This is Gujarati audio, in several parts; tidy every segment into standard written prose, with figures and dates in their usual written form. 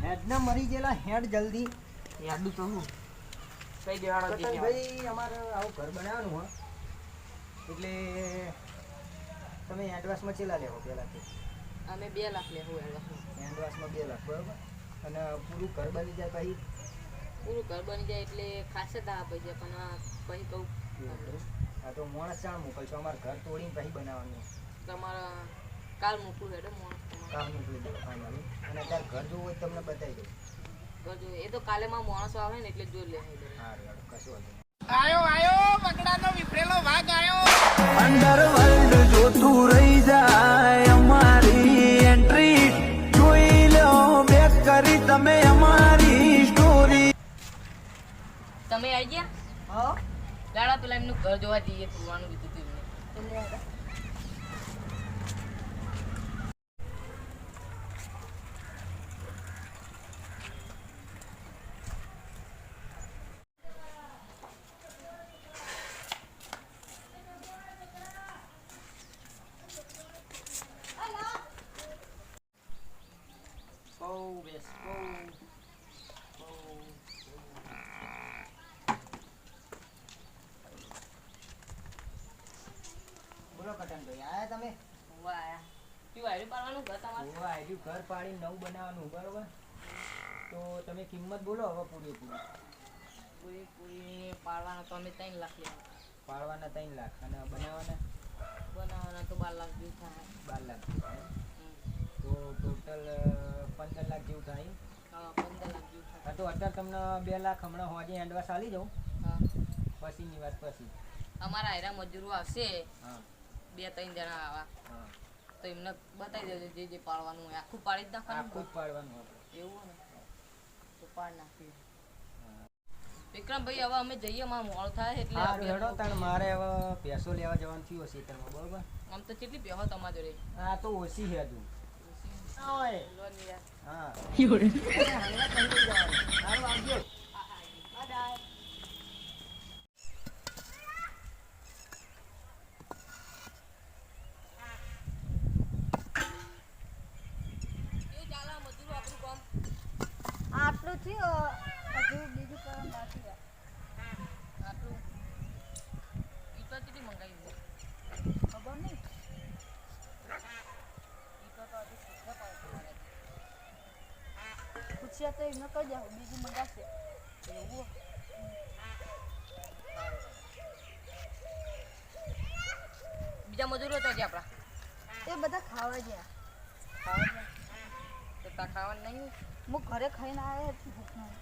હેડના મરી ગયેલા હેડ જલ્દી યાદું તો હું કઈ દેવાડો જે ભાઈ અમારે આવું ઘર બનાવવાનું હોય એટલે તમે એડવાન્સમાં ચેલા લેવો પહેલાંથી અમે 2 લાખ લેવું એડવાન્સમાં 2 લાખ બરાબર અને પૂરું ઘર બની જાય પછી પૂરું ઘર બની જાય એટલે ખાસ જ આ પૈસા પણ પછી કહું હા તો માણસ ચાણ મોકલશો અમારે ઘર તોડીને પછી બનાવવાનું તમારા કાલ મોકલું હેડો માણસ કામ મોકલી દો ફાઇનલી અને અત્યારે ઘર જોવું હોય તમને બતાવી દઉં જો એ તો કાલે માં માણસો આવે ને એટલે જોઈ લે હા કશું વાંધો આયો બગડાનો વિફરેલો વાઘ આયો અંડરવર્લ્ડ જોતું રહી જાય અમારી એન્ટ્રી જોઈ લો બેક કરી તમે અમારી સ્ટોરી તમે આવી ગયા હા ગાડા પેલા એમનું ઘર જોવા જઈએ પૂરવાનું કીધું હતું એમને બોલો કટનભાઈ આયા તમે વાહ કેવું આવ્યું પાડવાનું ઘર તમારે ઘર પાડી નવું બનાવવાનું બરોબર તો તમે કિંમત બોલો હવે પૂરેપૂરી પૂરી પાડવાના તો અમે 3 લાખ લેવા પાડવાના 3 લાખ અને બનાવવાના બનાવવાના તો 12 લાખ જેવું થાય 12 લાખ જેવું થાય તો ટોટલ 15 લાખ જેવું થાય હા 15 લાખ જેવું થાય હા તો અત્યારે તમને 2 લાખ હમણાં હોજે એડવાન્સ આલી જાઉં હા પછીની વાત પછી અમારા આયરા મજૂરો આવશે હા 2-3 જણા આવા હા તો એમને બતાવી દેજો જે પાડવાનું હોય આખું પાડી જ નાખવાનું આખું જ પાડવાનું આપણે એવું ને તો પાડ નાખી વિક્રમભાઈ હવે અમે જઈએ મારું મોડું થાય એટલે હેડો તાણ મારે હવે ભેંસો લેવા જવાનું થયું ખેતરમાં બરોબર આમ તો કેટલી બેહો તમારા જોડે આ તો ઓછી છે હજુ લો ને યાર હા યોરે સારું આવજો કેવું ચાલે મજૂરો આપણું કામ આટલું થયું હજુ બીજું કામ બાકી છે. આટલું ઈટો કેટલી મંગાવી છે ખબર નહીં ઈટો તો હજુ શીખવા પાડશે મારે પૂછ્યા તો એમને કહી જાઓ બીજું મંગાવશે એવું બીજા મજૂરો તો છે આપણા એ બધા ખાવા ગયા ખાવા છે તો તા ખાવાનું નહીં હું ઘરે ખાઈને આવ્યા હતી ભૂખના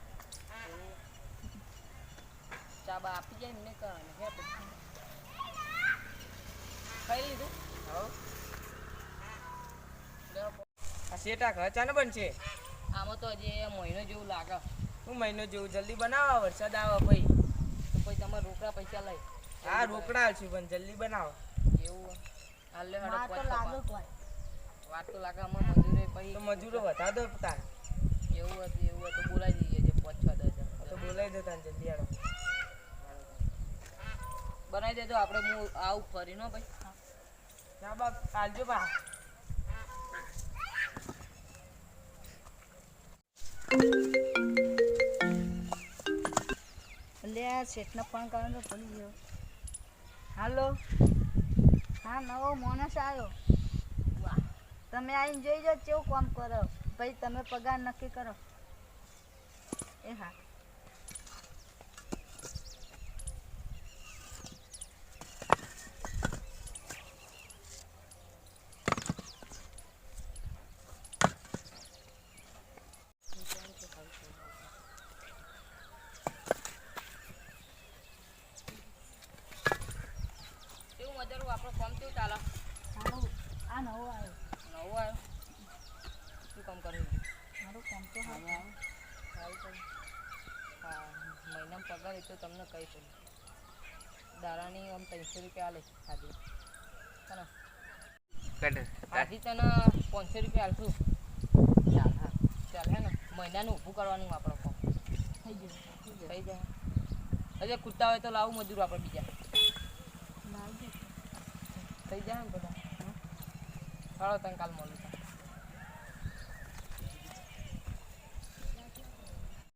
ચા બા આપી જાય એમને કરવાનું હે પછી ખાઈ લીધું આ શેટા ઘર ચાને બનશે આમાં તો હજી મહિનો જેવું લાગે હું મહિનો જેવું જલ્દી બનાવો વરસાદ આવે ભાઈ તો પછી તમારે રોકડા પૈસા લઈ હા રોકડા છું પણ જલ્દી બનાવો એવું હાલ લે માર તો લાગે કોઈ વાત તો લાગે આમાં મજૂરે પછી તો મજૂરો વધાર દો તાર એવું હતું તો બોલાવી દઈએ જે 5-6 દસ તો બોલાવી દો તાર જલ્દી આવો બનાવી દેજો આપણે હું આવું ફરી નો ભાઈ ના બા આલજો બા એટલે આ શેઠને ફોન કરવાનો તો ભૂલી ગયો હાલો હા નવો માણસ આવ્યો વાહ તમે આવીને જોઈ જાઓ કેવું કામ કરો પછી તમે પગાર નક્કી કરો એ હા કેવું મજૂરો આપણો કામ કેવું ચાલે સારું આ નવો આવ્યો નવું આવ્યો શું કામ કરે છે મારું કામ તો સારું આવે સારું કામ હા મહિનામાં પગાર એ તો તમને કહીશું દારાની આમ 300 રૂપિયા આલે આજે આજે તને 500 રૂપિયા આલશું ચાલ હા ચાલ હે ને મહિનાનું ઊભું કરવાનું આપણો કામ થઈ ગયું થઈ જાય હજે કૂદતા હોય તો લાવું મજૂર આપણે બીજા લાવજો થઈ જાય ને બધા હાલો તને કાલ મળું